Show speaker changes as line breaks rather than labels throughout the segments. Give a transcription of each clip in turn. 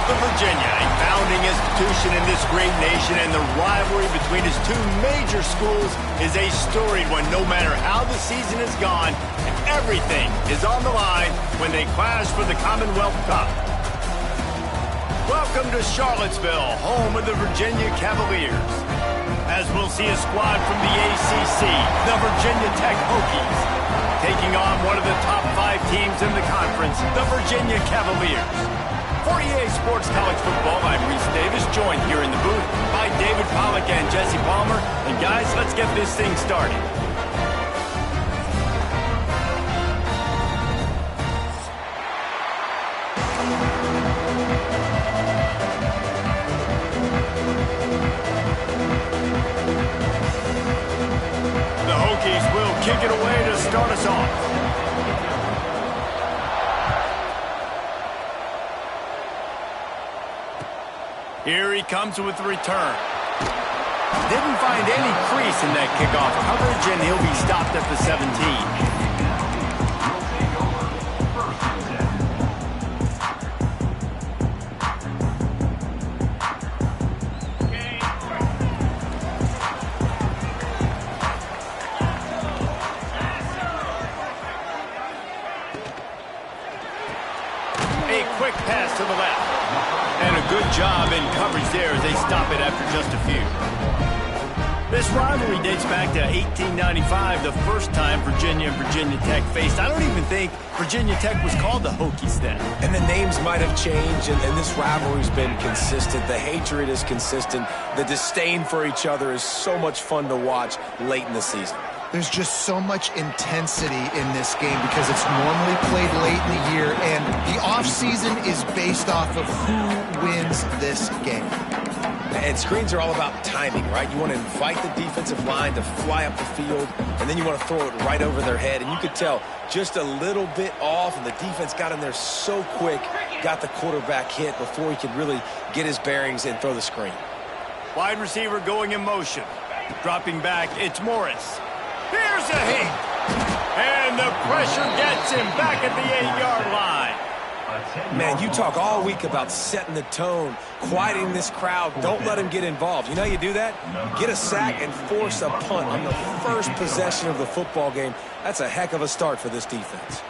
of Virginia, a founding institution in this great nation, and the rivalry between its two major schools is a storied one no matter how the season has gone. Everything is on the line when they clash for the Commonwealth Cup. Welcome to Charlottesville, home of the Virginia Cavaliers. As we'll see a squad from the ACC, the Virginia Tech Hokies, taking on one of the top 5 teams in the conference, the Virginia Cavaliers. For EA Sports College Football, I'm Reese Davis, joined here in the booth by David Pollack and Jesse Palmer. And guys, let's get this thing started. The Hokies will kick it away to start us off. Here he comes with the return. Didn't find any crease in that kickoff coverage, and he'll be stopped at the 17. A quick pass to the left. And a good job in coverage there as they stop it after just a few. This rivalry dates back to 1895, the first time Virginia and Virginia Tech faced. I don't even think Virginia Tech was called the Hokies then.
And the names might have changed, and this rivalry's been consistent. The hatred is consistent. The disdain for each other is so much fun to watch late in the season.
There's just so much intensity in this game because it's normally played late in the year, and the offseason is based off of who wins this game.
And screens are all about timing, right? You want to invite the defensive line to fly up the field, and then you want to throw it right over their head. And you could tell just a little bit off, and the defense got in there so quick, got the quarterback hit before he could really get his bearings and throw the screen.
Wide receiver going in motion. Dropping back, it's Morris. Here's a hit. And the pressure gets him back at the 8-yard line.
Man, you talk all week about setting the tone, quieting this crowd. Don't let him get involved. You know how you do that? Get a sack and force a punt on the first possession of the football game. That's a heck of a start for this defense.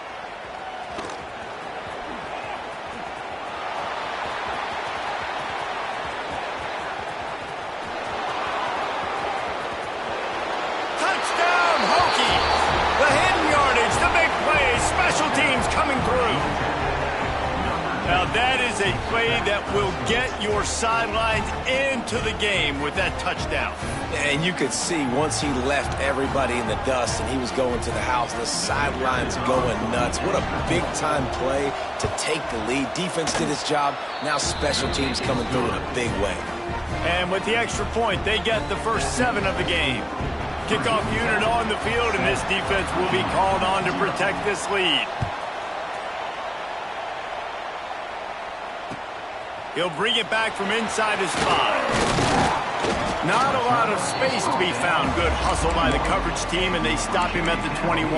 That is a play that will get your sidelines into the game with that touchdown.
And you could see once he left everybody in the dust and he was going to the house, the sidelines going nuts. What a big-time play to take the lead. Defense did its job. Now special teams coming through in a big way.
And with the extra point, they get the first 7 of the game. Kickoff unit on the field, and this defense will be called on to protect this lead. He'll bring it back from inside his 5. Not a lot of space to be found. Good hustle by the coverage team, and they stop him at the 21.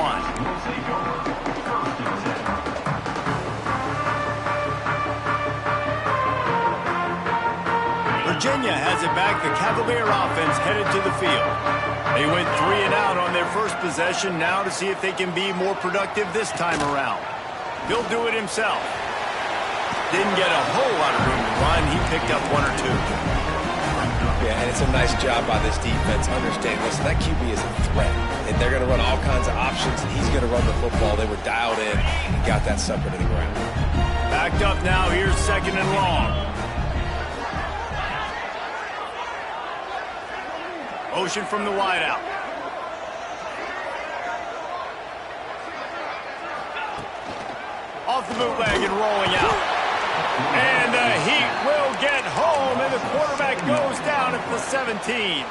Virginia has it back. The Cavalier offense headed to the field. They went 3 and out on their first possession. Now to see if they can be more productive this time around. He'll do it himself. Didn't get a whole lot of room to run. He picked up 1 or 2.
Yeah, and it's a nice job by this defense understanding, listen, that QB is a threat. And they're going to run all kinds of options, and he's going to run the football. They were dialed in and got that sucker to the ground.
Backed up now. Here's 2nd and long. Motion from the wideout. Off the bootleg and rolling out. And the Heat will get home, and the quarterback goes down at the 17.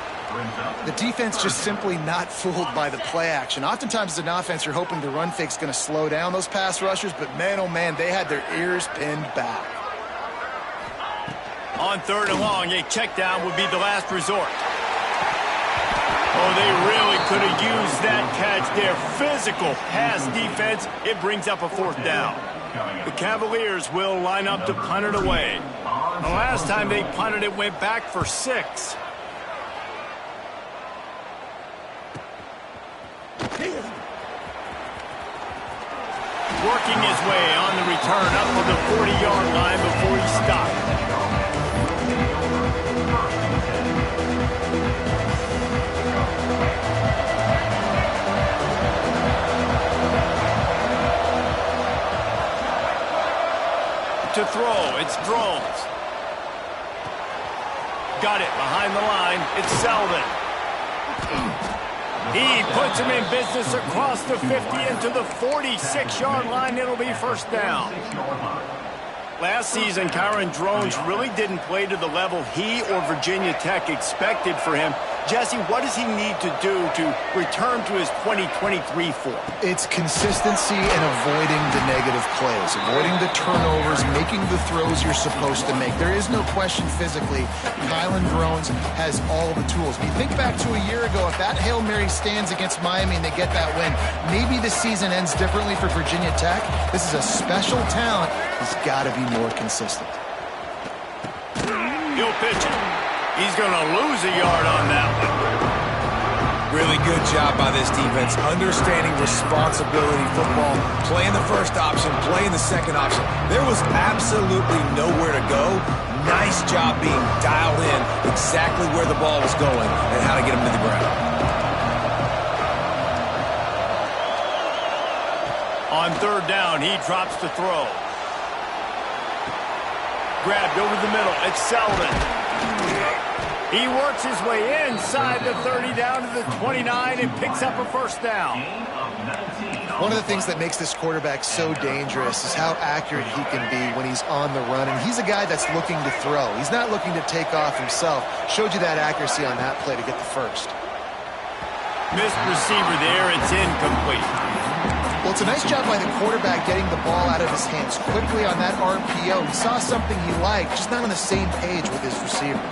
The defense just simply not fooled by the play action. Oftentimes as an offense, you're hoping the run fake's going to slow down those pass rushers, but man, oh man, they had their ears pinned back.
On 3rd and long, a check down would be the last resort. Oh, they really could have used that catch there. Physical pass defense. It brings up a 4th down. The Cavaliers will line up to punt it away. The last time they punted it went back for 6. Working his way on the return up to the 40-yard line before he stopped. To throw, it's Drones. Got it behind the line. It's Selvin. He puts him in business across the 50 into the 46-yard line. It'll be first down. Last season, Kyron Drones really didn't play to the level he or Virginia Tech expected for him. Jesse, what does he need to do to return to his 2023 form?
It's consistency and avoiding the negative plays, avoiding the turnovers, making the throws you're supposed to make. There is no question physically, Kyron Drones has all the tools. When you think back to a year ago, if that Hail Mary stands against Miami and they get that win, maybe the season ends differently for Virginia Tech. This is a special talent. He's got to be more consistent.
He'll pitch it. He's going to lose a yard on that one.
Really good job by this defense, understanding responsibility football, playing the first option, playing the second option. There was absolutely nowhere to go. Nice job being dialed in exactly where the ball was going and how to get him to the ground.
On third down, he drops to throw. Grabbed over the middle. It's Selvin. He works his way inside the 30 down to the 29 and picks up a first down.
One of the things that makes this quarterback so dangerous is how accurate he can be when he's on the run. And he's a guy that's looking to throw. He's not looking to take off himself. Showed you that accuracy on that play to get the first.
Missed receiver there. It's incomplete.
Well, it's a nice job by the quarterback getting the ball out of his hands quickly on that RPO. He saw something he liked, just not on the same page with his receiver.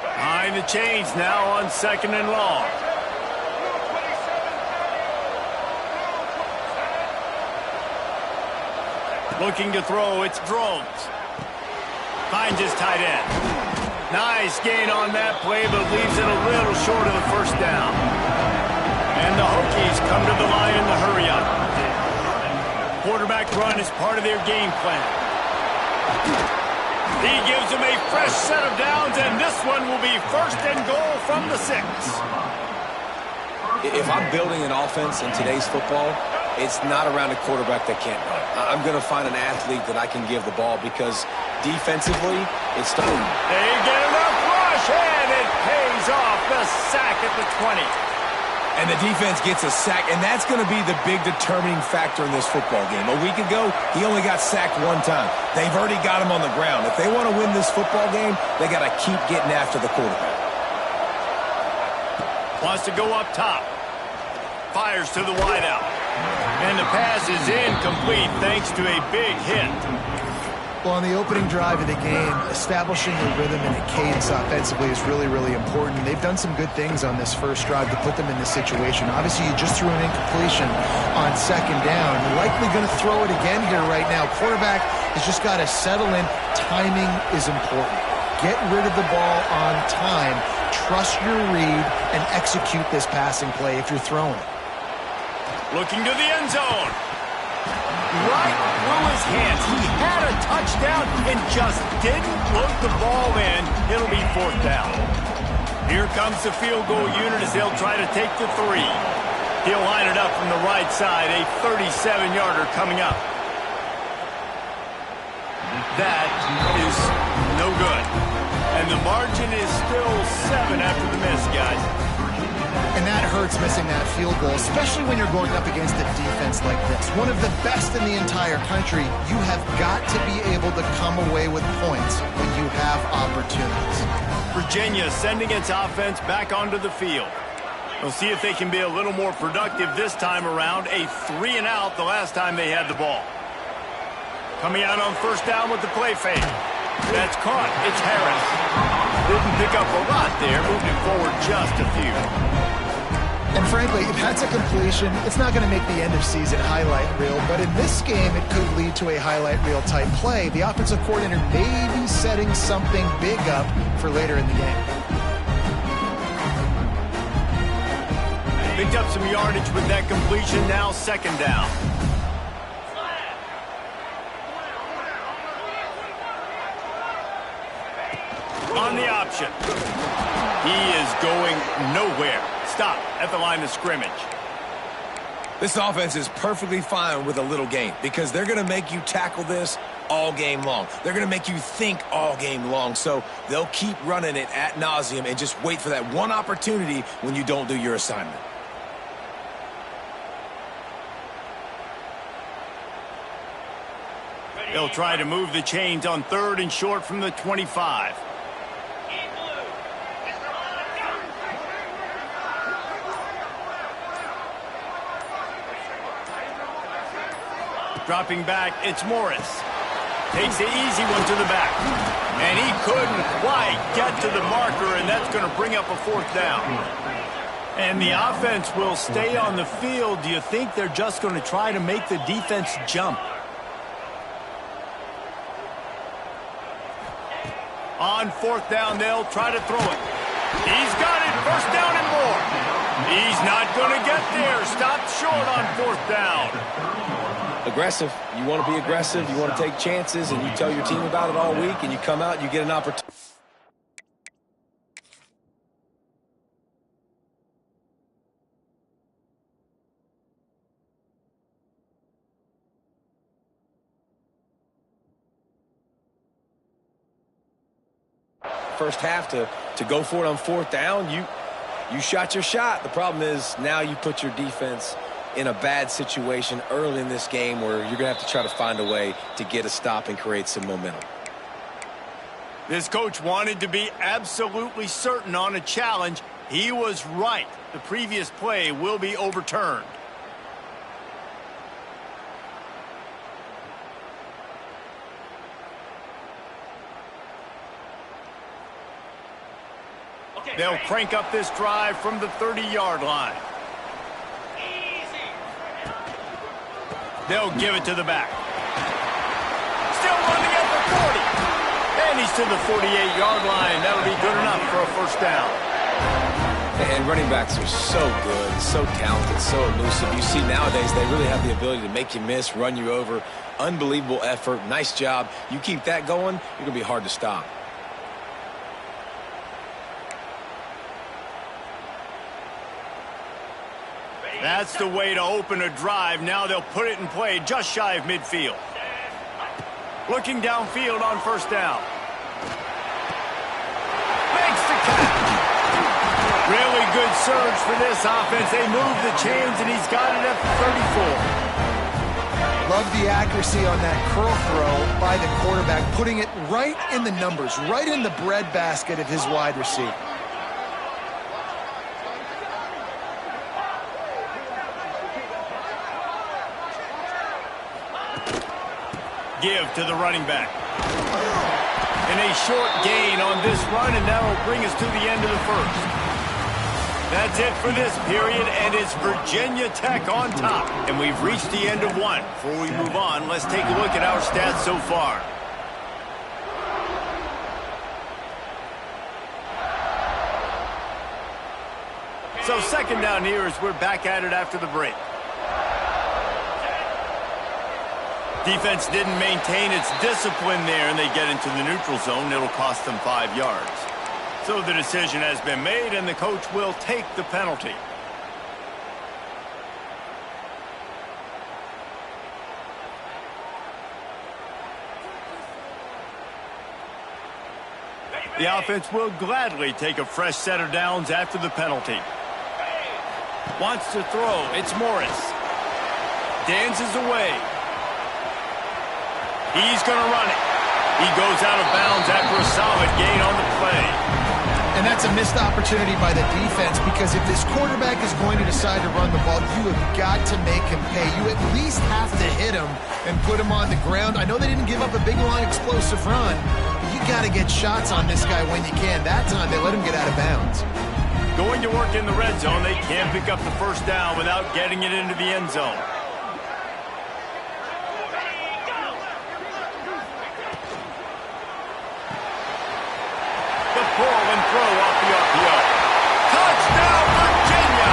Behind the chains now on second and long. Looking to throw, it's Drones. Finds his tight end. Nice gain on that play, but leaves it a little short of the first down. And the Hokies come to the line in the hurry up. Quarterback run is part of their game plan. He gives them a fresh set of downs, and this one will be first and goal from the 6.
If I'm building an offense in today's football, it's not around a quarterback that can't run. I'm going to find an athlete that I can give the ball because defensively, it's starting.
They get enough rush, and it pays off the sack at the 20.
And the defense gets a sack, and that's going to be the big determining factor in this football game. A week ago, he only got sacked one time. They've already got him on the ground. If they want to win this football game, they got to keep getting after the quarterback.
Wants to go up top. Fires to the wideout. And the pass is incomplete thanks to a big hit.
Well, on the opening drive of the game, establishing a rhythm and a cadence offensively is really, really important. They've done some good things on this first drive to put them in this situation. Obviously, you just threw an incompletion on second down. You're likely going to throw it again here right now. Quarterback has just got to settle in. Timing is important. Get rid of the ball on time. Trust your read and execute this passing play if you're throwing it.
Looking to the end zone. Right through his hands. He had a touchdown and just didn't load the ball in. It'll be fourth down. Here comes the field goal unit as they'll try to take the 3. He'll line it up from the right side. A 37-yarder coming up. That is no good. And the margin is still 7 after the miss, guys.
And that hurts missing that field goal, especially when you're going up against a defense like this. One of the best in the entire country. You have got to be able to come away with points when you have opportunities.
Virginia sending its offense back onto the field. We'll see if they can be a little more productive this time around. A 3-and-out the last time they had the ball. Coming out on first down with the play fake. That's caught. It's Harris. Didn't pick up a lot there, moving forward just a few.
And frankly, if that's a completion, it's not going to make the end-of-season highlight reel. But in this game, it could lead to a highlight reel type play. The offensive coordinator may be setting something big up for later in the game.
Picked up some yardage with that completion. Now second down. On the option. He is going nowhere. Stop at the line of scrimmage.
This offense is perfectly fine with a little gain because they're going to make you tackle this all game long. They're going to make you think all game long. So they'll keep running it ad nauseum and just wait for that one opportunity when you don't do your assignment.
They'll try to move the chains on 3rd and short from the 25. Dropping back, it's Morris. Takes the easy one to the back. And he couldn't quite get to the marker, and that's going to bring up a 4th down. And the offense will stay on the field. Do you think they're just going to try to make the defense jump? On 4th down, they'll try to throw it. He's got it, 1st down and more. He's not going to get there. Stopped short on 4th down.
Aggressive. You want to be aggressive. You want to take chances, and you tell your team about it all week, and you come out and you get an opportunity. First half to go for it on 4th down, you shot your shot. The problem is now you put your defense in a bad situation early in this game where you're going to have to try to find a way to get a stop and create some momentum.
This coach wanted to be absolutely certain on a challenge. He was right. The previous play will be overturned. They'll crank up this drive from the 30-yard line. They'll give it to the back. Still running at the 40. And he's to the 48-yard line. That'll be good enough for a 1st down.
And running backs are so good, so talented, so elusive. You see nowadays they really have the ability to make you miss, run you over. Unbelievable effort. Nice job. You keep that going, you're going to be hard to stop.
That's the way to open a drive. Now they'll put it in play just shy of midfield. Looking downfield on 1st down. Makes the catch. Really good surge for this offense. They move the chains, and he's got it at the 34.
Love the accuracy on that curl throw by the quarterback, putting it right in the numbers, right in the breadbasket of his wide receiver.
Give to the running back. And a short gain on this run, and that'll bring us to the end of the 1st. That's it for this period, and it's Virginia Tech on top. And we've reached the end of 1. Before we move on, let's take a look at our stats so far. So 2nd down here as we're back at it after the break. Defense didn't maintain its discipline there, and they get into the neutral zone. It'll cost them 5 yards. So the decision has been made, and the coach will take the penalty. The offense will gladly take a fresh set of downs after the penalty. Wants to throw. It's Morris. Dances away. He's going to run it. He goes out of bounds after a solid gain on the play.
And that's a missed opportunity by the defense, because if this quarterback is going to decide to run the ball, you have got to make him pay. You at least have to hit him and put him on the ground. I know they didn't give up a big, long, explosive run, but you got to get shots on this guy when you can. That time, they let him get out of bounds.
Going to work in the red zone, they can't pick up the first down without getting it into the end zone. The pull and throw off the RPO. Touchdown, Virginia!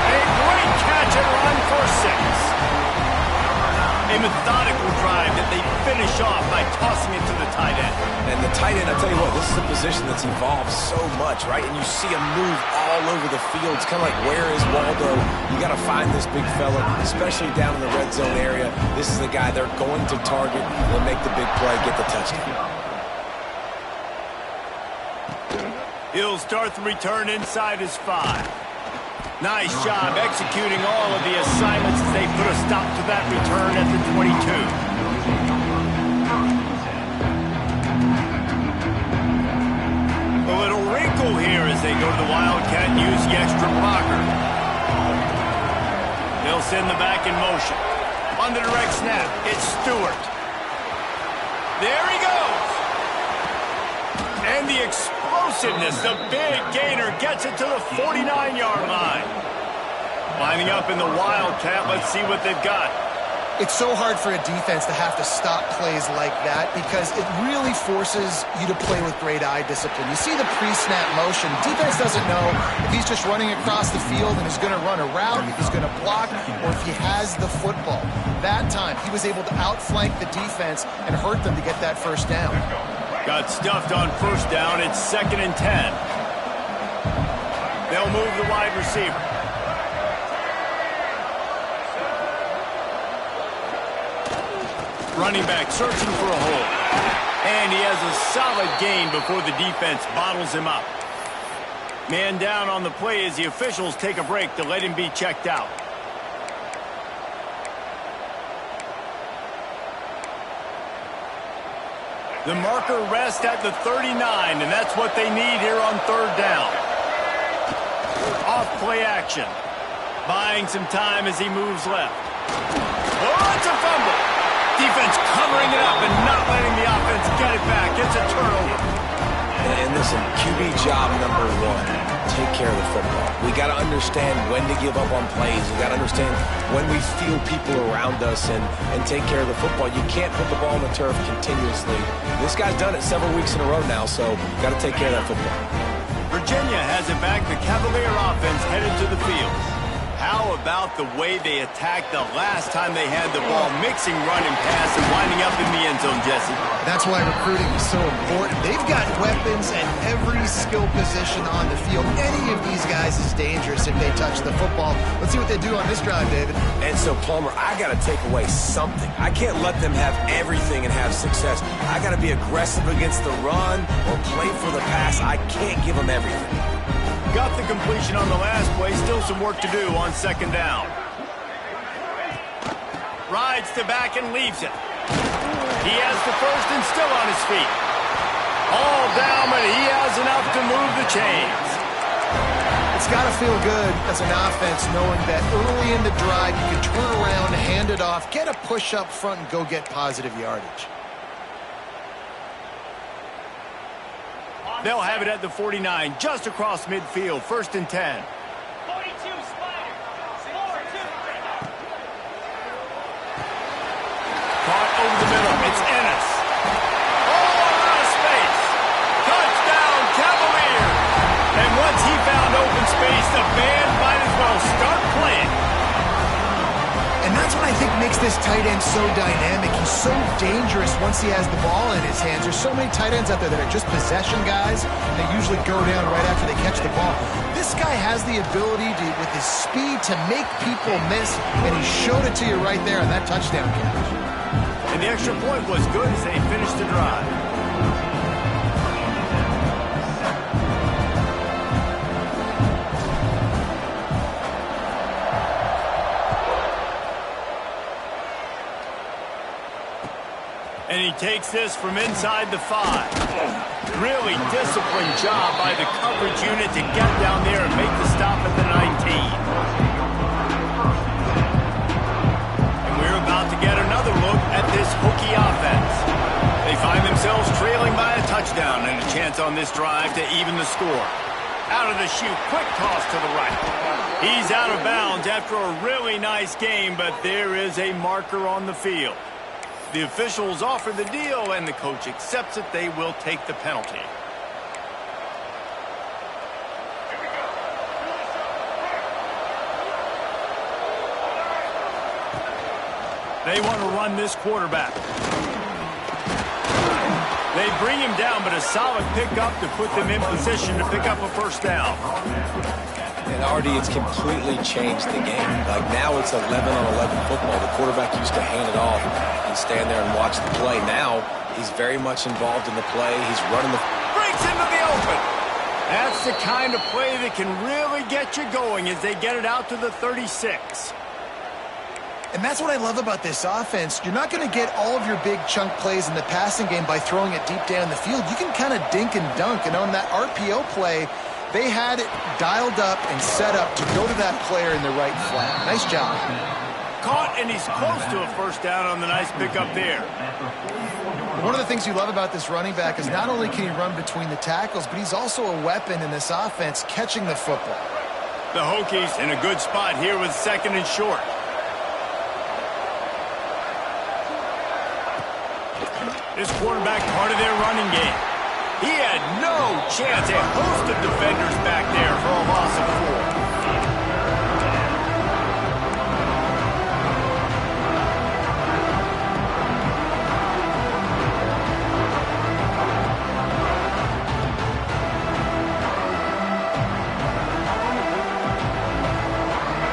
A great catch and run for 6. A methodical drive that they finish off by tossing it to the tight end.
And the tight end, I tell you what, this is a position that's evolved so much, right? And you see him move all over the field. It's kind of like, where is Waldo? You got to find this big fella, especially down in the red zone area. This is the guy they're going to target and make the big play, get the touchdown.
He'll start the return inside his 5. Nice job executing all of the assignments as they put a stop to that return at the 22. A little wrinkle here as they go to the Wildcat and use the extra blocker. They'll send the back in motion. On the direct snap, it's Stewart. There he goes. And the explosiveness, the big gainer gets it to the 49-yard line. Lining up in the Wildcat, let's see what they've got.
It's so hard for a defense to have to stop plays like that because it really forces you to play with great eye discipline. You see the pre-snap motion. Defense doesn't know if he's just running across the field and is going to run a route, if he's going to block, or if he has the football. That time, he was able to outflank the defense and hurt them to get that first down.
Got stuffed on first down. It's 2nd and 10. They'll move the wide receiver. Running back searching for a hole. And he has a solid gain before the defense bottles him up. Man down on the play as the officials take a break to let him be checked out. The marker rests at the 39, and that's what they need here on 3rd down. Off play action. Buying some time as he moves left. Oh, it's a fumble. Defense covering it up and not letting the offense get it back. It's a turnover.
And listen, QB job number 1. Take care of the football. We got to understand when to give up on plays. We got to understand when we feel people around us and take care of the football. You can't put the ball on the turf continuously. This guy's done it several weeks in a row now, so got to take care of that football.
Virginia has it back. The Cavalier offense headed to the field. How about the way they attacked the last time they had the ball, mixing run and pass and winding up in the end zone, Jesse?
That's why recruiting is so important. They've got weapons at every skill position on the field. Any of these guys is dangerous if they touch the football. Let's see what they do on this drive, David.
And so, Plummer, I got to take away something. I can't let them have everything and have success. I got to be aggressive against the run or play for the pass. I can't give them everything.
Got the completion on the last play. Still some work to do on 2nd down. Rides to back and leaves it. He has the first and still on his feet. All down, but he has enough to move the chains.
It's got to feel good as an offense knowing that early in the drive you can turn around, hand it off, get a push up front, and go get positive yardage.
They'll have it at the 49, just across midfield, 1st and 10.
42, Spider. 4-2.
Caught over the middle. It's Ennis. Oh, out of space. Touchdown, Cavalier. And once he found open space, the band might as well start playing.
And that's what I think makes this tight end so dynamic. He's so dangerous once he has the ball in his hands. There's so many tight ends out there that are just possession guys. They usually go down right after they catch the ball. This guy has the ability to, with his speed, to make people miss, and he showed it to you right there on that touchdown catch.
And the extra point was good as they finished the drive. And he takes this from inside the 5. Really disciplined job by the coverage unit to get down there and make the stop at the 19. And we're about to get another look at this Hokie offense. They find themselves trailing by a touchdown and a chance on this drive to even the score. Out of the chute, quick toss to the right. He's out of bounds after a really nice game, but there is a marker on the field. The officials offer the deal, and the coach accepts it. They will take the penalty. They want to run this quarterback. They bring him down, but a solid pickup to put them in position to pick up a first down.
And Artie, it's completely changed the game. Like now it's 11-on-11 football. The quarterback used to hand it off and stand there and watch the play. Now he's very much involved in the play. He's running the...
Breaks into the open. That's the kind of play that can really get you going as they get it out to the 36.
And that's what I love about this offense. You're not going to get all of your big chunk plays in the passing game by throwing it deep down the field. You can kind of dink and dunk. And on that RPO play, they had it dialed up and set up to go to that player in the right flat. Nice job.
Caught, and he's close to a first down on the nice pickup there.
One of the things you love about this running back is not only can he run between the tackles, but he's also a weapon in this offense catching the football.
The Hokies in a good spot here with second and short. This quarterback part of their running game. He had no chance. A host of defenders back there for a loss of 4.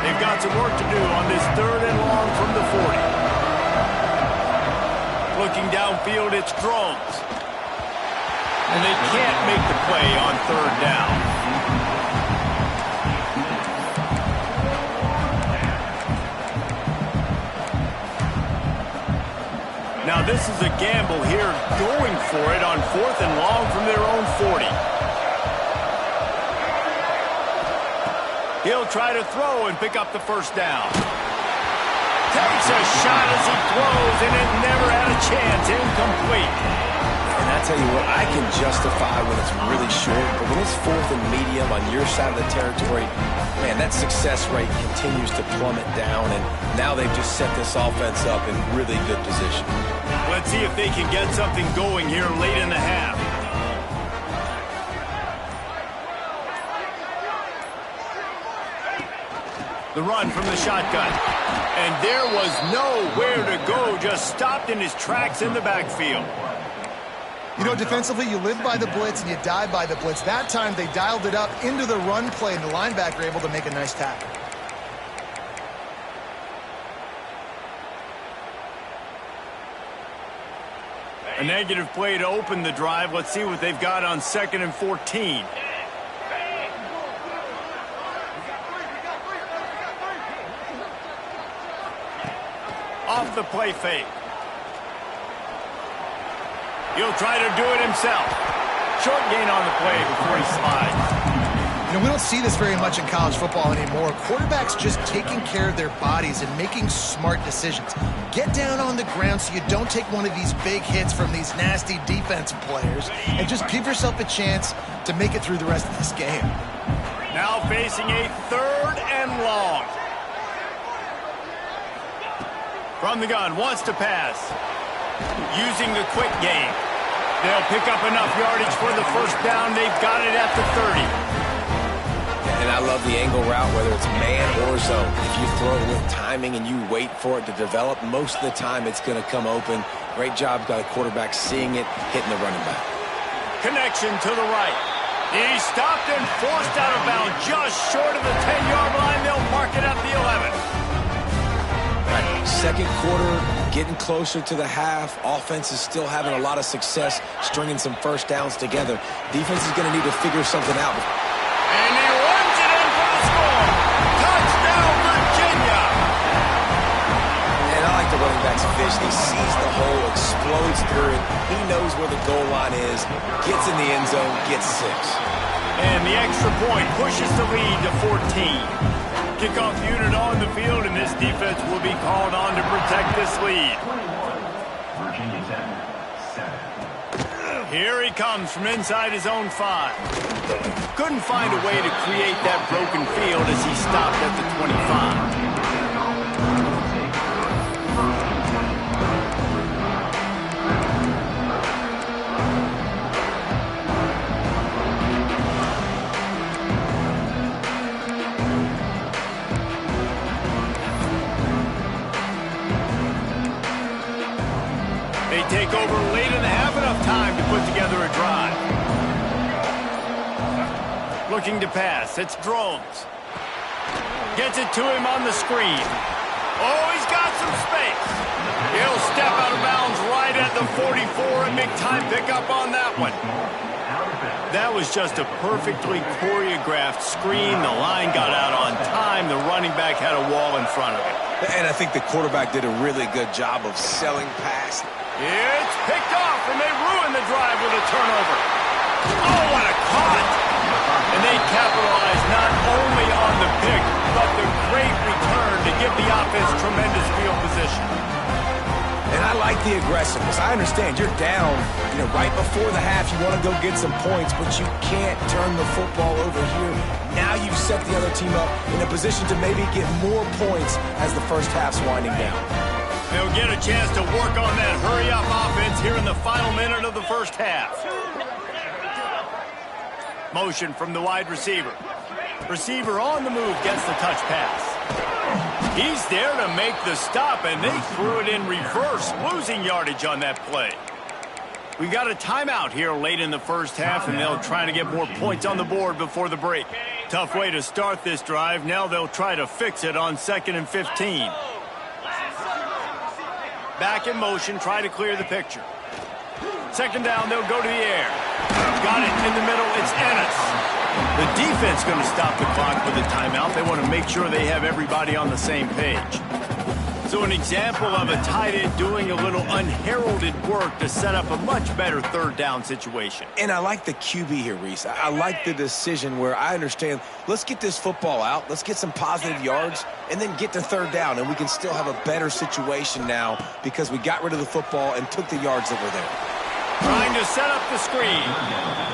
They've got some work to do on this 3rd and long from the 40. Looking downfield, it's Drones. And they can't make the play on 3rd down. Now this is a gamble here, going for it on 4th and long from their own 40. He'll try to throw and pick up the first down. Takes a shot as he throws, and it never had a chance. Incomplete.
And I tell you what, I can justify when it's really short, but when it's 4th and medium on your side of the territory, man, that success rate continues to plummet down, and now they've just set this offense up in really good position.
Let's see if they can get something going here late in the half. The run from the shotgun. And there was nowhere to go, just stopped in his tracks in the backfield.
You know, defensively, you live by the blitz and you die by the blitz. That time, they dialed it up into the run play, and the linebacker able to make a nice tackle.
A negative play to open the drive. Let's see what they've got on 2nd and 14. Off the play fake. He'll try to do it himself. Short gain on the play before he slides.
You know, we don't see this very much in college football anymore. Quarterbacks just taking care of their bodies and making smart decisions. Get down on the ground so you don't take one of these big hits from these nasty defensive players, and just give yourself a chance to make it through the rest of this game.
Now facing a 3rd and long. From the gun, wants to pass. Using the quick game. They'll pick up enough yardage for the first down. They've got it at the 30.
And I love the angle route, whether it's man or zone. If you throw it with timing and you wait for it to develop, most of the time it's going to come open. Great job by the quarterback seeing it, hitting the running back.
Connection to the right. He's stopped and forced out of bounds just short of the 10-yard line. They'll mark it at the 11.
Second quarter, getting closer to the half. Offense is still having a lot of success stringing some first downs together. Defense is going to need to figure something out.
And he runs it in for the score. Touchdown, Virginia.
And I like the running back's vision. He sees the hole, explodes through it. He knows where the goal line is, gets in the end zone, gets 6.
And the extra point pushes the lead to 14. Kickoff unit on the field, and this defense will be called on to protect this lead.
Virginia 10, 7.
Here he comes from inside his own 5. Couldn't find a way to create that broken field as he stopped at the 25. They take over late in the half, enough time to put together a drive. Looking to pass, it's Drones. Gets it to him on the screen. Oh, he's got some space. He'll step out of bounds right at the 44, a big time pickup on that one. That was just a perfectly choreographed screen. The line got out on time. The running back had a wall in front of him.
And I think the quarterback did a really good job of selling past.
It's picked off, and they ruin the drive with a turnover. Oh, what a caught! And they capitalize not only on the pick, but the great return to give the offense tremendous field position.
And I like the aggressiveness. I understand you're down, right before the half. You want to go get some points, but you can't turn the football over here. Now you've set the other team up in a position to maybe get more points as the first half's winding down.
They'll get a chance to work on that hurry-up offense here in the final minute of the first half. Motion from the wide receiver. Receiver on the move gets the touch pass. He's there to make the stop, and they threw it in reverse, losing yardage on that play. We got a timeout here late in the first half, and they'll try to get more points on the board before the break. Tough way to start this drive. Now they'll try to fix it on 2nd and 15. Back in motion, try to clear the picture. Second down, they'll go to the air. Got it in the middle, it's Ennis. The defense going to stop the clock with a timeout. They want to make sure they have everybody on the same page. So an example of a tight end doing a little unheralded work to set up a much better third down situation.
And I like the QB here, Reese. I like the decision where I understand, let's get this football out, let's get some positive yards, and then get to third down, and we can still have a better situation now because we got rid of the football and took the yards that were there.
Trying to set up the screen.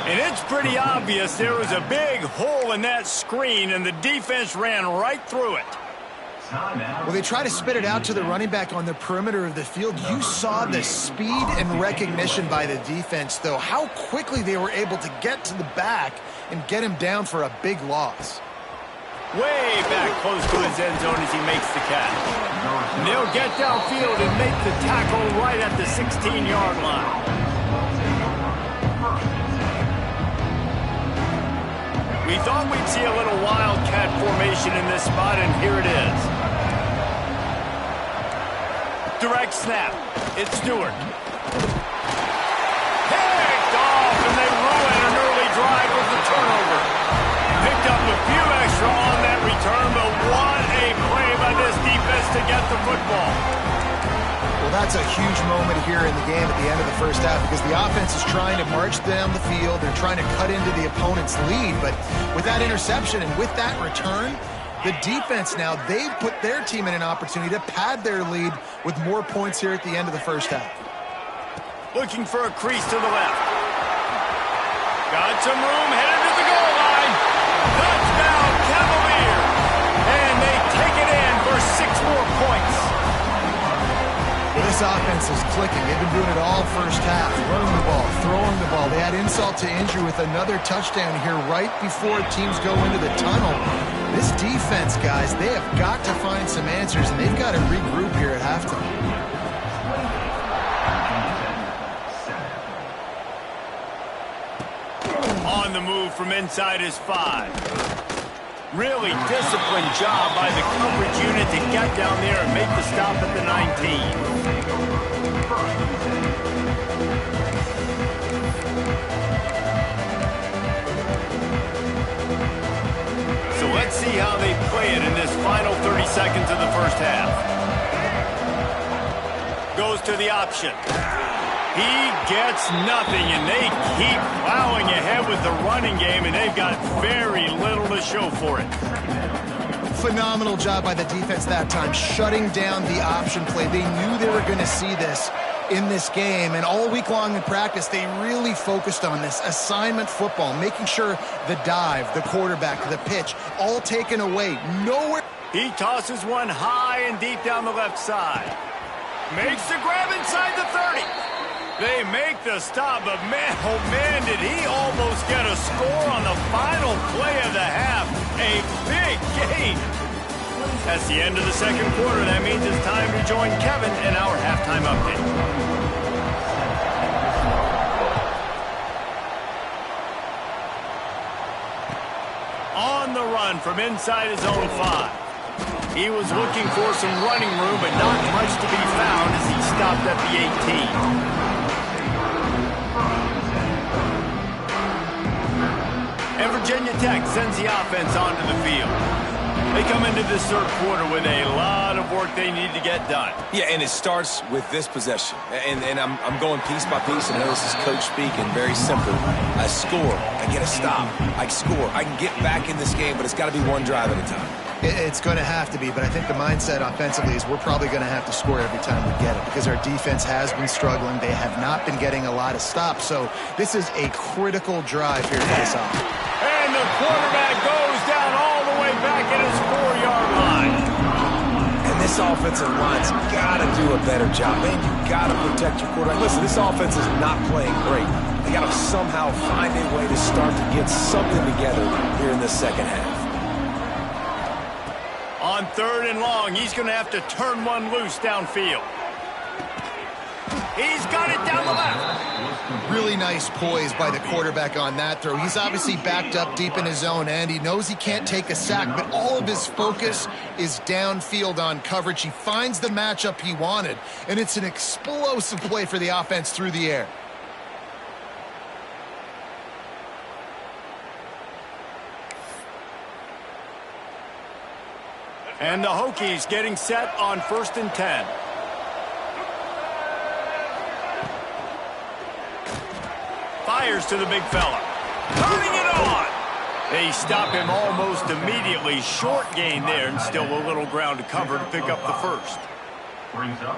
And it's pretty obvious there was a big hole in that screen, and the defense ran right through it.
Well, they try to spit it out to the running back on the perimeter of the field. You saw the speed and recognition by the defense, though, how quickly they were able to get to the back and get him down for a big loss.
Way back close to his end zone as he makes the catch. And they'll get downfield and make the tackle right at the 16-yard line. We thought we'd see a little wildcat formation in this spot, and here it is. Direct snap. It's Stewart. Picked off, and they ruin an early drive with the turnover. Picked up a few extra on that return, but what a play by this defense to get the football.
Well, that's a huge moment here in the game at the end of the first half because the offense is trying to march down the field. They're trying to cut into the opponent's lead, but with that interception and with that return, the defense now, they've put their team in an opportunity to pad their lead with more points here at the end of the first half.
Looking for a crease to the left. Got some room, headed to the goal line. Touchdown, Cavaliers. And they take it in for 6 more points.
Well, this offense is clicking. They've been doing it all first half. Running the ball, throwing the ball. They had insult to injury with another touchdown here right before teams go into the tunnel. This defense, guys, they have got to find some answers, and they've got to regroup here at halftime.
On the move from inside his 5. Really disciplined job by the coverage unit to get down there and make the stop at the 19. So let's see how they play it in this final 30 seconds of the first half. Goes to the option. He gets nothing, and they keep plowing ahead with the running game, and they've got very little to show for it.
Phenomenal job by the defense that time, shutting down the option play. They knew they were going to see this in this game, and all week long in practice, they really focused on this assignment football, making sure the dive, the quarterback, the pitch, all taken away. Nowhere.
He tosses one high and deep down the left side. Makes the grab inside the 30. They make the stop, but man, oh man, did he almost get a score on the final play of the half. A big gain. That's the end of the second quarter. That means it's time to join Kevin in our halftime update. On the run from inside his own 5. He was looking for some running room, but not much to be found as he stopped at the 18. And Virginia Tech sends the offense onto the field. They come into this third quarter with a lot of work they need to get done.
Yeah, and it starts with this possession. And I'm going piece by piece, and I know this is coach speaking, very simple. I score, I get a stop, I score. I can get back in this game, but it's got to be one drive at a time.
It's going to have to be, but I think the mindset offensively is we're probably going to have to score every time we get it because our defense has been struggling. They have not been getting a lot of stops, so this is a critical drive here to face off.
And the quarterback goes down all the way back at his 4-yard line.
And this offensive line's got to do a better job. Man, you got to protect your quarterback. Listen, this offense is not playing great. They got to somehow find a way to start to get something together here in the second half.
On 3rd and long, he's going to have to turn one loose downfield. He's got it down the left.
Really nice poise by the quarterback on that throw. He's obviously backed up deep in his own end. He knows he can't take a sack, but all of his focus is downfield on coverage. He finds the matchup he wanted, and it's an explosive play for the offense through the air.
And the Hokies getting set on 1st and 10. Fires to the big fella. Turning it on. They stop him almost immediately. Short gain there, and still a little ground to cover to pick up the first.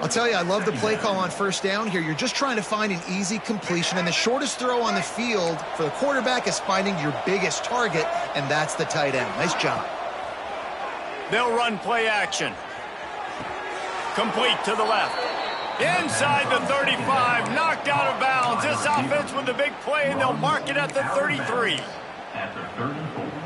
I'll tell you, I love the play call on 1st down here. You're just trying to find an easy completion, and the shortest throw on the field for the quarterback is finding your biggest target, and that's the tight end. Nice job.
They'll run play action. Complete to the left. Inside the 35, knocked out of bounds. This offense with the big play, and they'll mark it at the 33.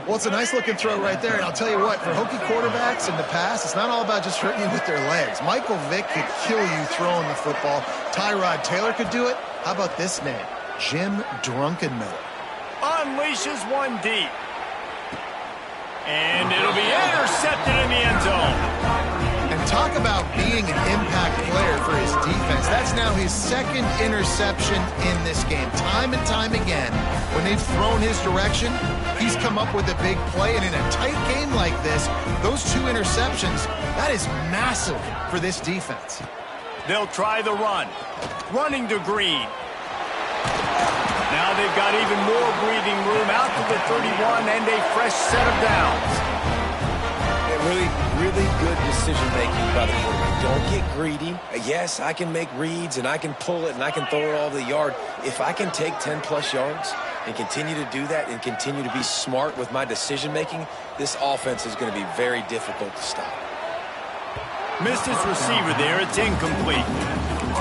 Well, it's a nice-looking throw right there, and I'll tell you what, for Hokie quarterbacks in the past, it's not all about just hurting you with their legs. Michael Vick could kill you throwing the football. Tyrod Taylor could do it. How about this name? Jim Druckenmiller.
Unleashes one deep. And it'll be intercepted in the end zone.
And talk about being an impact player for his defense. That's now his 2nd interception in this game. Time and time again, when they've thrown his direction, he's come up with a big play. And in a tight game like this, those 2 interceptions, that is massive for this defense.
They'll try the run. Running to Green. Now they've got even more breathing room out to the 31 and a fresh set of downs.
Really good decision-making by the quarterback. Don't get greedy. Yes, I can make reads, and I can pull it, and I can throw it all over the yard. If I can take 10-plus yards and continue to do that and continue to be smart with my decision-making, this offense is going to be very difficult to stop.
Missed his receiver there. It's incomplete.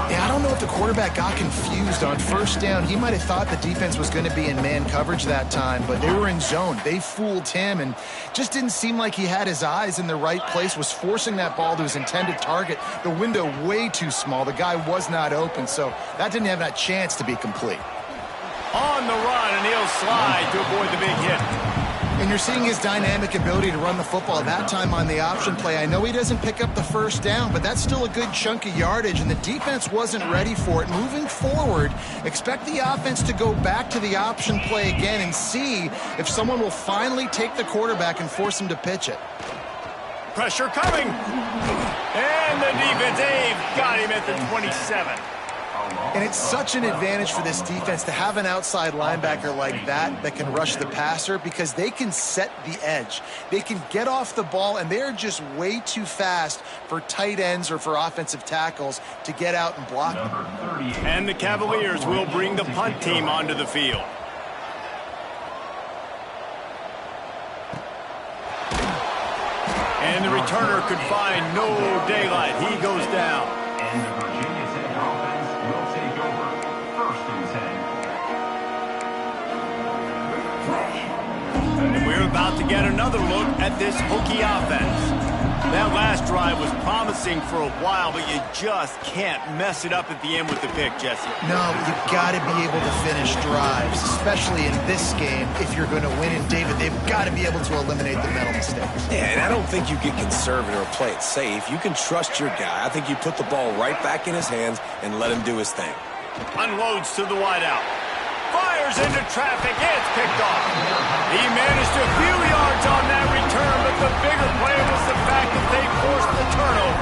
Yeah, I don't know if the quarterback got confused on 1st down. He might have thought the defense was going to be in man coverage that time, but they were in zone. They fooled him and just didn't seem like he had his eyes in the right place, was forcing that ball to his intended target. The window way too small. The guy was not open, so that didn't have that chance to be complete.
On the run, and he'll slide to avoid the big hit.
And you're seeing his dynamic ability to run the football that time on the option play. I know he doesn't pick up the 1st down, but that's still a good chunk of yardage, and the defense wasn't ready for it. Moving forward, expect the offense to go back to the option play again and see if someone will finally take the quarterback and force him to pitch it.
Pressure coming. And the defense, they've got him at the 27.
And it's such an advantage for this defense to have an outside linebacker like that can rush the passer, because they can set the edge. They can get off the ball, and they're just way too fast for tight ends or for offensive tackles to get out and block them.
And the Cavaliers will bring the punt team onto the field. And the returner could find no daylight. He goes down.
And the Virginia Tech offense will take over 1st and 10.
And we're about to get another look at this Hokie offense. That last drive was promising for a while, but you just can't mess it up at the end with the pick, Jesse.
No, you've got to be able to finish drives, especially in this game if you're going to win. And, David, they've got to be able to eliminate the mental mistakes.
Yeah, and I don't think you get conservative or play it safe. You can trust your guy. I think you put the ball right back in his hands and let him do his thing.
Unloads to the wideout. Fires into traffic. It's picked off. He managed a few yards on that return, but the bigger play was the fact that they forced the turnover.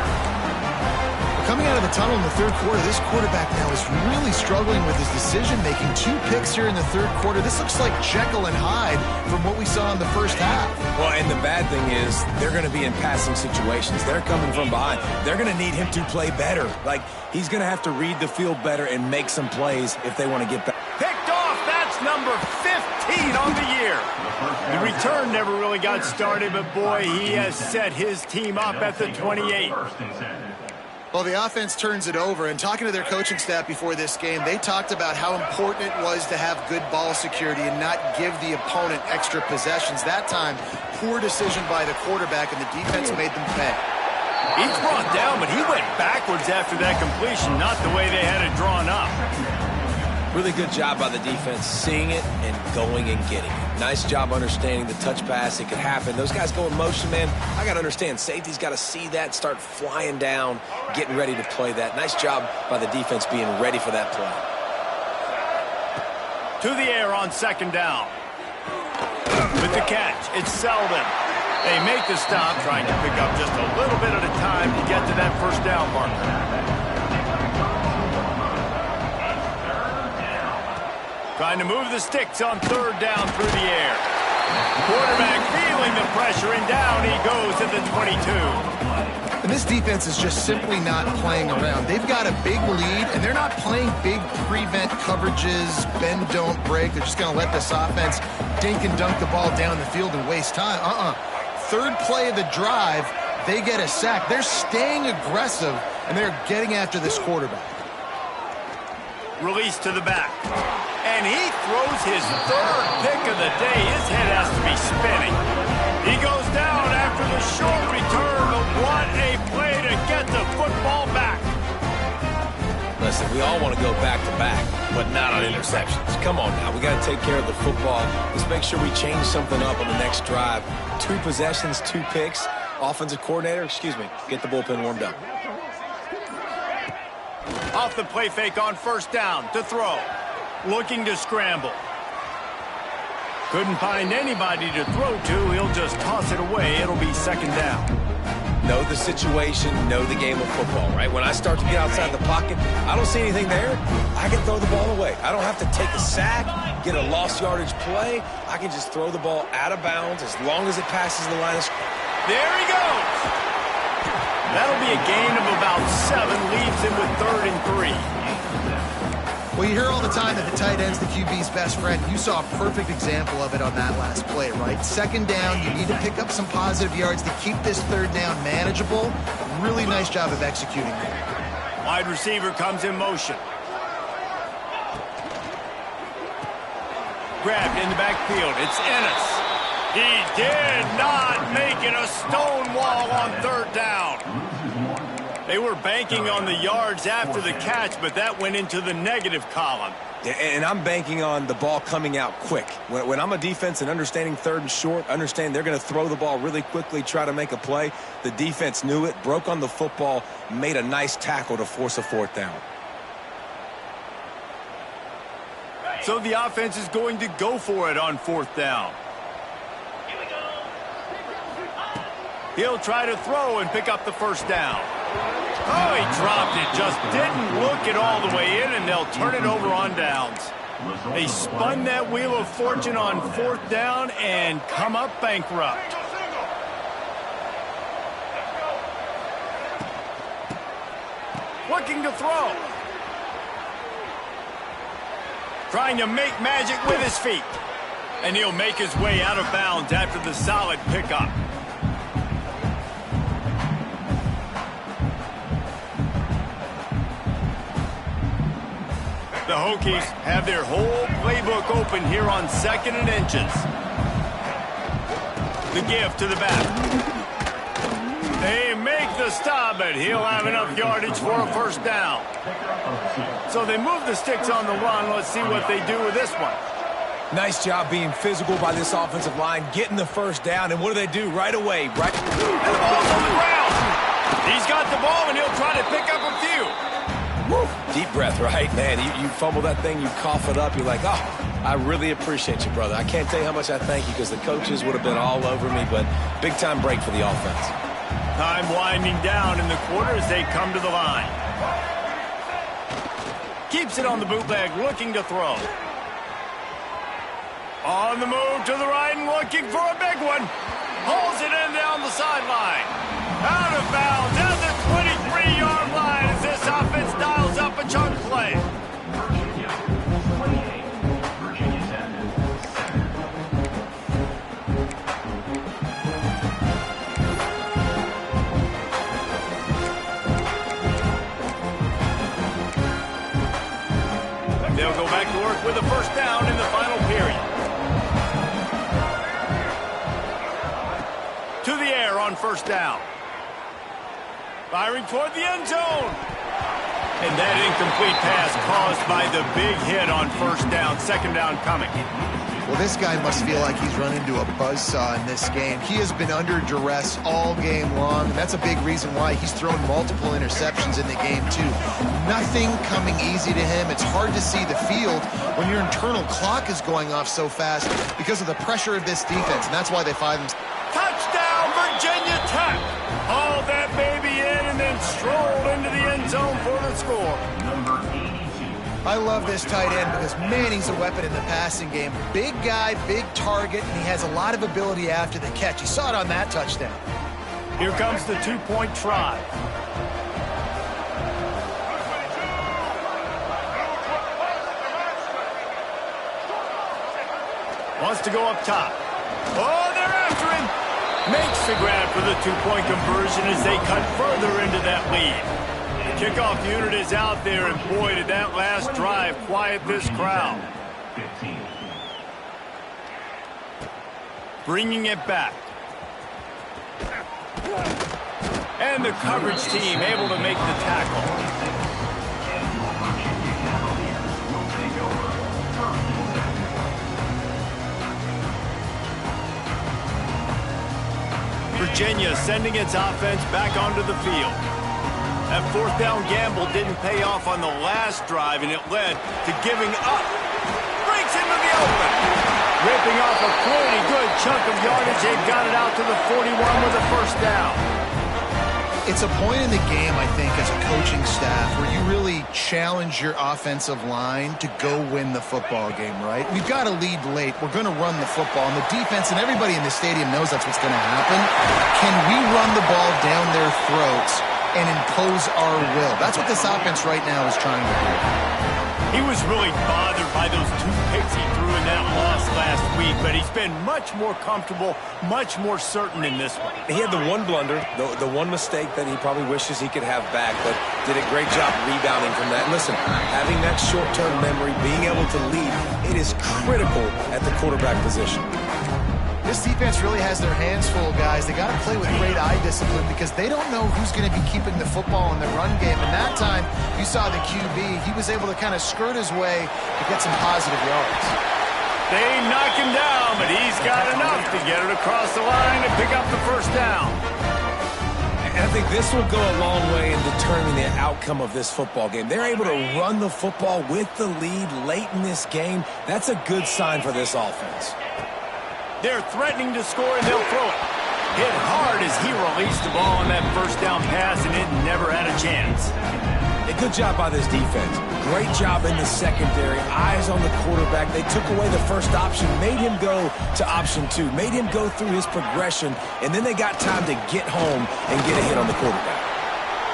Coming out of the tunnel in the third quarter, this quarterback now is really struggling with his decision-making. 2 picks here in the third quarter. This looks like Jekyll and Hyde from what we saw in the first half.
Well, and the bad thing is they're going to be in passing situations. They're coming from behind. They're going to need him to play better. Like, he's going to have to read the field better and make some plays if they want to get back.
Picked off. That's number 15 on the year. The return never really got started, but boy, he has set his team up at the 28.
Well, the offense turns it over, and talking to their coaching staff before this game, they talked about how important it was to have good ball security and not give the opponent extra possessions. That time, poor decision by the quarterback, and the defense made them pay.
He's brought down, but he went backwards after that completion, not the way they had it drawn up.
Really good job by the defense seeing it and going and getting it. Nice job understanding the touch pass. It could happen. Those guys go in motion, man. I got to understand, safety's got to see that, start flying down, getting ready to play that. Nice job by the defense being ready for that play.
To the air on 2nd down. With the catch, it's Selden. They make the stop, trying to pick up just a little bit at a time to get to that 1st down marker. Trying to move the sticks on 3rd down through the air. Quarterback feeling the pressure, and down he goes at the 22.
And this defense is just simply not playing around. They've got a big lead, and they're not playing big prevent coverages, bend, don't break. They're just going to let this offense dink and dunk the ball down the field and waste time. 3rd play of the drive, they get a sack. They're staying aggressive, and they're getting after this quarterback.
Release to the back. And he throws his 3rd pick of the day. His head has to be spinning. He goes down after the short return, but what a play to get the football back.
Listen, we all want to go back-to-back, but not on interceptions. Come on now. We got to take care of the football. Let's make sure we change something up on the next drive. 2 possessions, 2 picks. Offensive coordinator, get the bullpen warmed up.
Off the play fake on 1st down to throw. Looking to scramble. Couldn't find anybody to throw to. He'll just toss it away. It'll be 2nd down.
Know the situation, know the game of football, right? When I start to get outside the pocket, I don't see anything there, I can throw the ball away. I don't have to take a sack, get a lost yardage play. I can just throw the ball out of bounds as long as it passes the line of scrimmage.
There he goes. That'll be a gain of about 7, leaves him with 3rd and 3.
Well, you hear all the time that the tight end's the QB's best friend. You saw a perfect example of it on that last play, right? 2nd down, you need to pick up some positive yards to keep this 3rd down manageable. Really nice job of executing there.
Wide receiver comes in motion. Grabbed in the backfield. It's Ennis. He did not make it a stone wall on 3rd down. They were banking on the yards after the catch, but that went into the negative column.
And I'm banking on the ball coming out quick. When I'm a defense and understanding 3rd and short, understand they're going to throw the ball really quickly, try to make a play. The defense knew it, broke on the football, made a nice tackle to force a 4th down.
So the offense is going to go for it on 4th down. He'll try to throw and pick up the 1st down. Oh, he dropped it. Just didn't look it all the way in, and they'll turn it over on downs. They spun that wheel of fortune on 4th down and come up bankrupt. Looking to throw. Trying to make magic with his feet. And he'll make his way out of bounds after the solid pickup. The Hokies have their whole playbook open here on 2nd and inches. The give to the back. They make the stop, but he'll have enough yardage for a 1st down. So they move the sticks on the run. Let's see what they do with this one.
Nice job being physical by this offensive line, getting the 1st down, and what do? Right away, right?
And the ball's on the ground. He's got the ball, and he'll try to pick up a few.
Woo. Deep breath, right? Man, you fumble that thing, you cough it up, you're like, oh, I really appreciate you, brother. I can't tell you how much I thank you because the coaches would have been all over me, but big-time break for the offense.
Time winding down in the quarter as they come to the line. Keeps it on the bootleg, looking to throw. On the move to the right and looking for a big one. Hauls it in down the sideline. Out of bounds at the 23-yard line as this offense dials up a chunk play.
Virginia 28, Virginia 7.
They'll go back to work with a 1st down in the final period. To the air on 1st down. Firing toward the end zone. And that incomplete pass caused by the big hit on 1st down. 2nd down coming.
Well, this guy must feel like he's run into a buzzsaw in this game. He has been under duress all game long, and that's a big reason why he's thrown multiple interceptions in the game, too. Nothing coming easy to him. It's hard to see the field when your internal clock is going off so fast because of the pressure of this defense, and that's why they find them.
Touchdown, Virginia Tech. Hauled that baby in and then strolled into the end zone for the score.
Number 82.
I love this tight end because, man, he's a weapon in the passing game. Big guy, big target, and he has a lot of ability after the catch. You saw it on that touchdown.
Here comes the 2-point try. Wants to go up top. Oh, they're after him. Makes the grab for the 2-point conversion as they cut further into that lead. The kickoff unit is out there, and boy, did that last drive quiet this crowd.
15.
Bringing it back. And the coverage team able to make the tackle. Virginia sending its offense back onto the field. That 4th down gamble didn't pay off on the last drive, and it led to giving up. Breaks into the open. Ripping off a pretty good chunk of yardage. They've got it out to the 41 with a 1st down.
It's a point in the game, I think, as a coaching staff where you really challenge your offensive line to go win the football game, right? We've got to lead late. We're going to run the football, and the defense and everybody in the stadium knows that's what's going to happen. Can we run the ball down their throats and impose our will? That's what this offense right now is trying to do.
He was really bothered by those 2 picks he threw in that loss last week, but he's been much more comfortable, much more certain in this one.
He had the one blunder, the one mistake that he probably wishes he could have back, but did a great job rebounding from that. Listen, having that short-term memory, being able to lead, it is critical at the quarterback position.
This defense really has their hands full, guys. They got to play with great eye discipline because they don't know who's going to be keeping the football in the run game. And that time, you saw the QB. He was able to kind of skirt his way to get some positive yards.
They knock him down, but he's got enough to get it across the line and pick up the 1st down.
And I think this will go a long way in determining the outcome of this football game. They're able to run the football with the lead late in this game. That's a good sign for this offense.
They're threatening to score, and they'll throw it. Hit hard as he released the ball on that first down pass, and it never had a chance.
A good job by this defense. Great job in the secondary. Eyes on the quarterback. They took away the first option, made him go to option 2, made him go through his progression, and then they got time to get home and get a hit on the quarterback.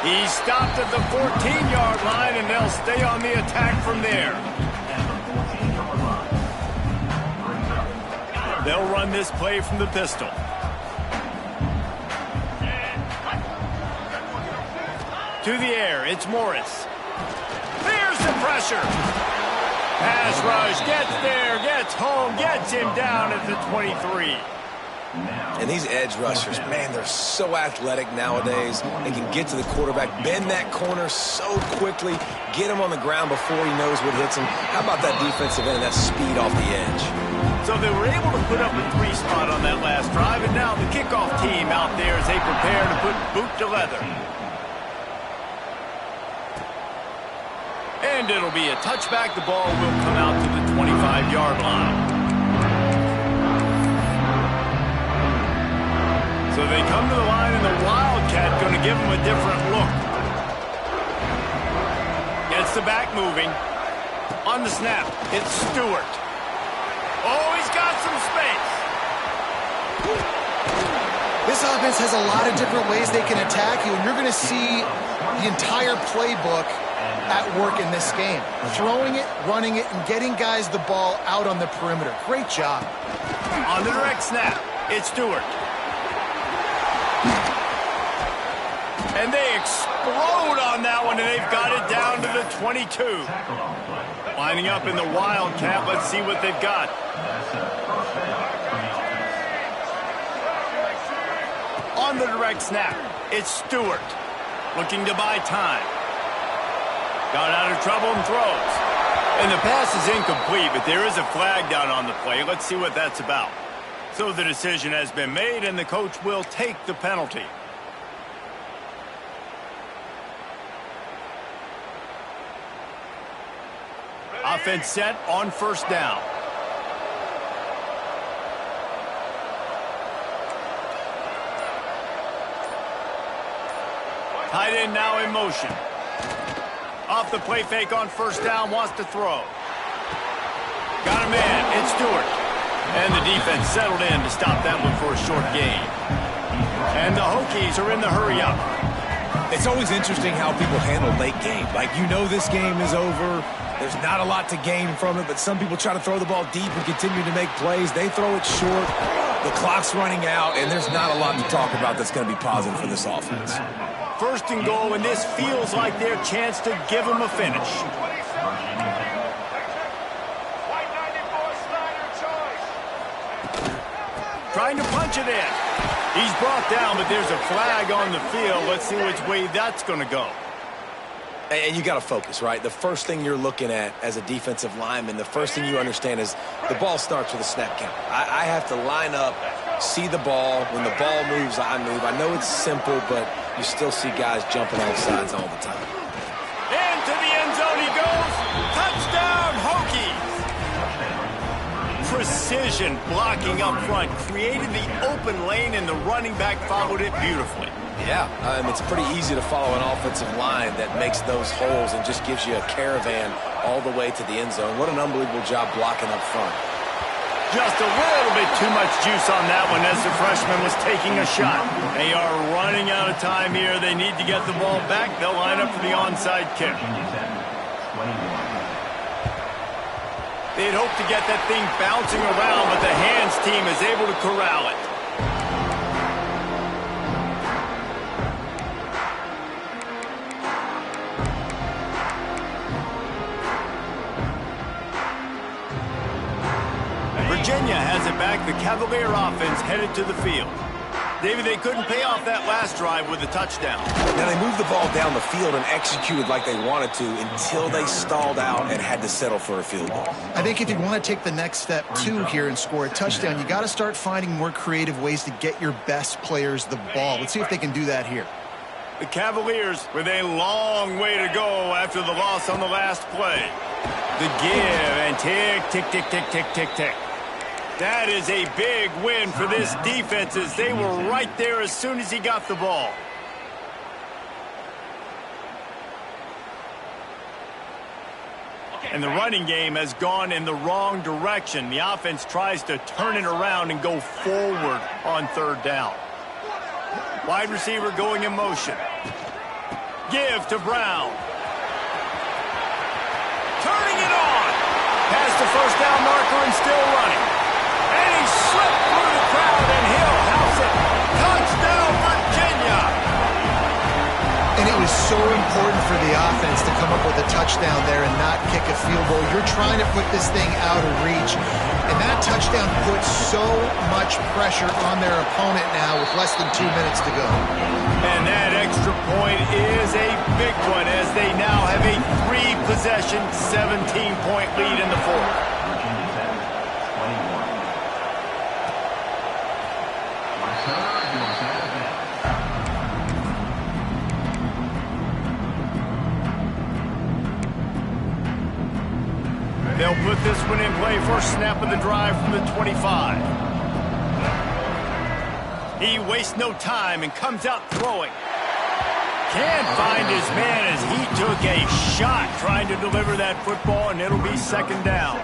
He stopped at the 14-yard line, and they'll stay on the attack from there. They'll run this play from the pistol. To the air, it's Morris. There's the pressure. Pass rush, gets there, gets home, gets him down at the 23.
And these edge rushers, man, they're so athletic nowadays. They can get to the quarterback, bend that corner so quickly, get him on the ground before he knows what hits him. How about that defensive end, that speed off the edge?
So they were able to put up a 3 spot on that last drive, and now the kickoff team out there as they prepare to put boot to leather. And it'll be a touchback. The ball will come out to the 25-yard line. So they come to the line, and the Wildcat going to give them a different look. Gets the back moving. On the snap, it's Stewart. Oh, he's got some space.
This offense has a lot of different ways they can attack you, and you're going to see the entire playbook at work in this game. Throwing it, running it, and getting guys the ball out on the perimeter. Great job.
On the direct snap, it's Stewart. And they explode on that one, and they've got it down to the 22. Lining up in the Wildcat. Let's see what they've got. On the direct snap, it's Stewart. Looking to buy time. Got out of trouble and throws. And the pass is incomplete, but there is a flag down on the play. Let's see what that's about. So the decision has been made, and the coach will take the penalty. Offense set on first down. Tight end now in motion. Off the play fake on first down, wants to throw. Got a man, it's Stewart. And the defense settled in to stop that one for a short gain. And the Hokies are in the hurry up.
It's always interesting how people handle late game. Like, you know this game is over. There's not a lot to gain from it, but some people try to throw the ball deep and continue to make plays. They throw it short. The clock's running out, and there's not a lot to talk about that's going to be positive for this offense.
First and goal, and this feels like their chance to give them a finish. Trying to punch it in. He's brought down, but there's a flag on the field. Let's see which way that's going to go.
And you got to focus, right? The first thing you're looking at as a defensive lineman, the first thing you understand is the ball starts with a snap count. I have to line up, see the ball. When the ball moves, I move. I know it's simple, but you still see guys jumping off sides all the time.
Into the end zone he goes. Touchdown, Hokies. Precision blocking up front created the open lane, and the running back followed it beautifully.
Yeah, it's pretty easy to follow an offensive line that makes those holes and just gives you a caravan all the way to the end zone. What an unbelievable job blocking up front.
Just a little bit too much juice on that one as the freshman was taking a shot. They are running out of time here. They need to get the ball back. They'll line up for the onside kick. They'd hoped to get that thing bouncing around, but the hands team is able to corral it. Virginia has it back. The Cavalier offense headed to the field. David, they couldn't pay off that last drive with a touchdown.
Now, they moved the ball down the field and executed like they wanted to until they stalled out and had to settle for a field goal.
I think if you want to take the next step, too, here and score a touchdown, you got to start finding more creative ways to get your best players the ball. Let's see if they can do that here.
The Cavaliers with a long way to go after the loss on the last play. The give and tick, tick, tick, tick, tick, tick, tick. That is a big win for this defense as they were right there as soon as he got the ball. And the running game has gone in the wrong direction. The offense tries to turn it around and go forward on third down. Wide receiver going in motion. Give to Brown. Turning it on. Past the first down marker and still running. And he slipped through the crowd and he'll house it. Touchdown, Virginia.
And it was so important for the offense to come up with a touchdown there and not kick a field goal. You're trying to put this thing out of reach. And that touchdown puts so much pressure on their opponent now with less than 2 minutes to go.
And that extra point is a big one as they now have a 3-possession, 17-point lead in the fourth.
Virginia Tech, 21. Marcelo goes out of bounds.
They'll put this one in play. First snap of the drive from the 25. He wastes no time and comes out throwing. Can't find his man as he took a shot trying to deliver that football, and it'll be second down.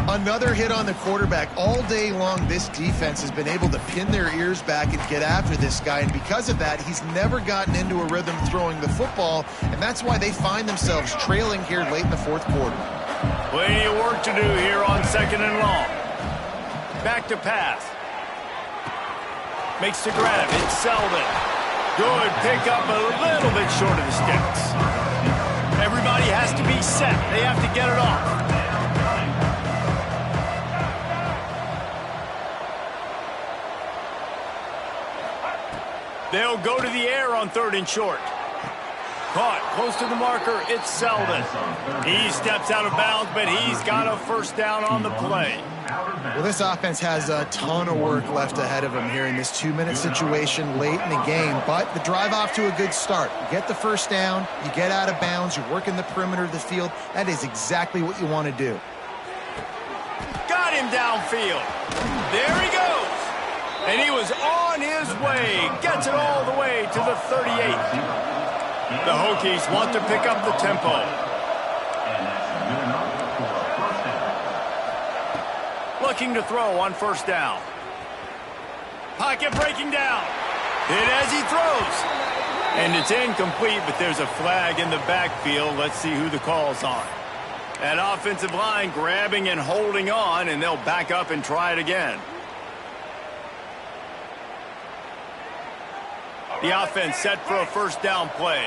Another hit on the quarterback. All day long, this defense has been able to pin their ears back and get after this guy, and because of that, he's never gotten into a rhythm throwing the football, and that's why they find themselves trailing here late in the fourth quarter.
Plenty of work to do here on second and long. Back to pass. Makes the grab. It's Selden. Good pickup, a little bit short of the sticks. Everybody has to be set. They have to get it off. They'll go to the air on third and short. Caught close to the marker. It's Selden. He steps out of bounds, but he's got a first down on the play.
Well, this offense has a ton of work left ahead of them here in this 2-minute situation late in the game, but the drive off to a good start. You get the first down, you get out of bounds, you're working the perimeter of the field. That is exactly what you want to do.
Got him downfield. There he goes. And he was on his way. Gets it all the way to the 38. The Hokies want to pick up the tempo.
And that's good enough for a first down.
Looking to throw on first down. Pocket breaking down. Hit as he throws. And it's incomplete, but there's a flag in the backfield. Let's see who the call's on. That offensive line grabbing and holding on, and they'll back up and try it again. The offense set for a first down play.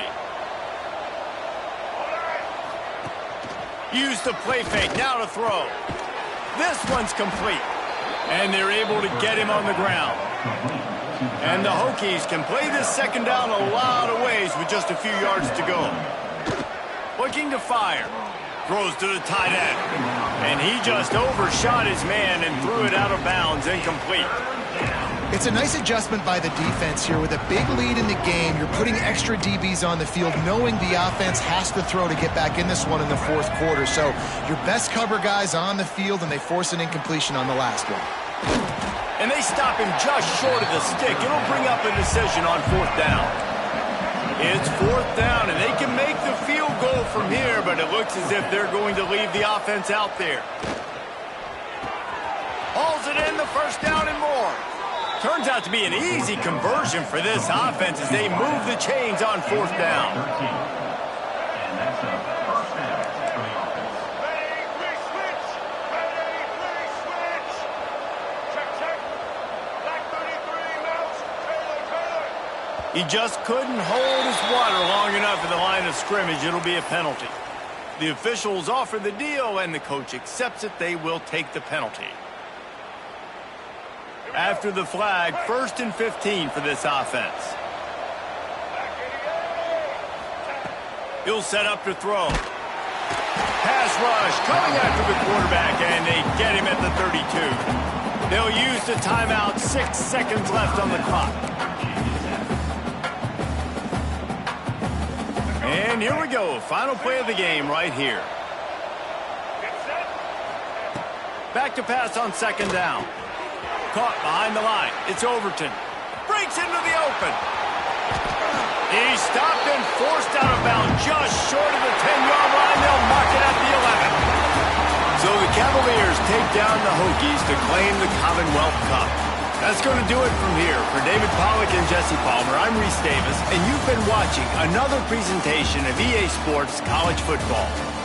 Use the play fake, now to throw. This one's complete. And they're able to get him on the ground. And the Hokies can play this second down a lot of ways with just a few yards to go. Looking to fire. Throws to the tight end. And he just overshot his man and threw it out of bounds, incomplete.
It's a nice adjustment by the defense here. With a big lead in the game, you're putting extra DBs on the field, knowing the offense has to throw to get back in this one in the fourth quarter. So your best cover guys on the field, and they force an incompletion on the last one.
And they stop him just short of the stick. It'll bring up a decision on fourth down. It's fourth down, and they can make the field goal from here, but it looks as if they're going to leave the offense out there. Hauls it in, the first down and more. Turns out to be an easy conversion for this offense as they move the chains on fourth down.
13. And that's a first down for the offense.
Ready, free switch. Ready, free switch. Check, check. Black 33, mouse. Trailer.
He just couldn't hold his water long enough at the line of scrimmage. It'll be a penalty. The officials offer the deal, and the coach accepts it. They will take the penalty. After the flag, 1st and 15 for this offense. He'll set up to throw. Pass rush coming after the quarterback, and they get him at the 32. They'll use the timeout. 6 seconds left on the clock. And here we go. Final play of the game right here. Back to pass on second down. Caught behind the line. It's Overton. Breaks into the open. He's stopped and forced out of bounds just short of the 10-yard line. They'll mark it at the 11. So the Cavaliers take down the Hokies to claim the Commonwealth Cup. That's going to do it from here. For David Pollack and Jesse Palmer, I'm Reese Davis, and you've been watching another presentation of EA Sports College Football.